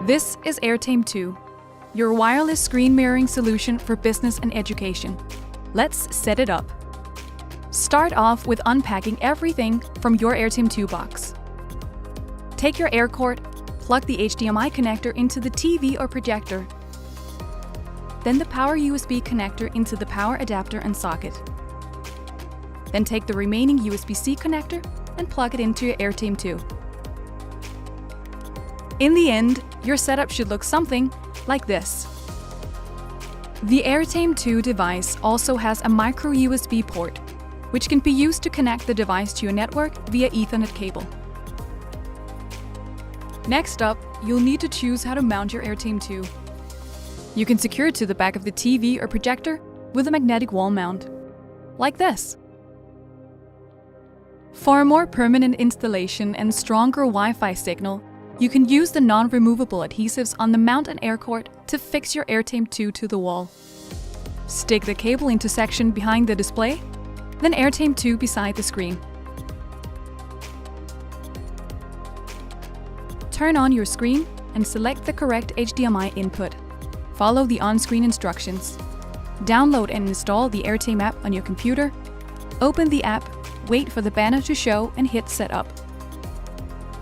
This is Airtame 2, your wireless screen mirroring solution for business and education. Let's set it up. Start off with unpacking everything from your Airtame 2 box. Take your air cord, plug the HDMI connector into the TV or projector, then the power USB connector into the power adapter and socket. Then take the remaining USB-C connector and plug it into your Airtame 2. In the end, your setup should look something like this. The Airtame 2 device also has a micro USB port, which can be used to connect the device to your network via Ethernet cable. Next up, you'll need to choose how to mount your Airtame 2. You can secure it to the back of the TV or projector with a magnetic wall mount, like this. For a more permanent installation and stronger Wi-Fi signal, you can use the non-removable adhesives on the mount and air cord to fix your Airtame 2 to the wall. Stick the cable into section behind the display, then Airtame 2 beside the screen. Turn on your screen and select the correct HDMI input. Follow the on-screen instructions. Download and install the Airtame app on your computer. Open the app, wait for the banner to show and hit Setup.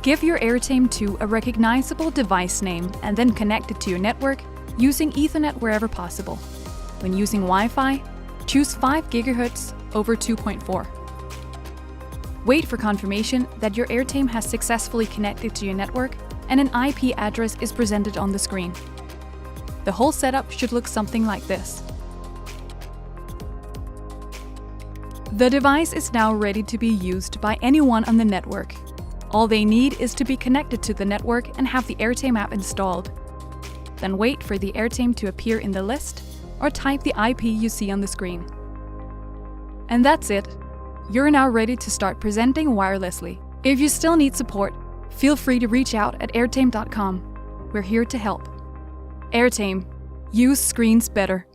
Give your Airtame 2 a recognizable device name and then connect it to your network using Ethernet wherever possible. When using Wi-Fi, choose 5 GHz over 2.4. Wait for confirmation that your Airtame has successfully connected to your network and an IP address is presented on the screen. The whole setup should look something like this. The device is now ready to be used by anyone on the network. All they need is to be connected to the network and have the Airtame app installed. Then wait for the Airtame to appear in the list or type the IP you see on the screen. And that's it. You're now ready to start presenting wirelessly. If you still need support, feel free to reach out at airtame.com. We're here to help. Airtame. Use screens better.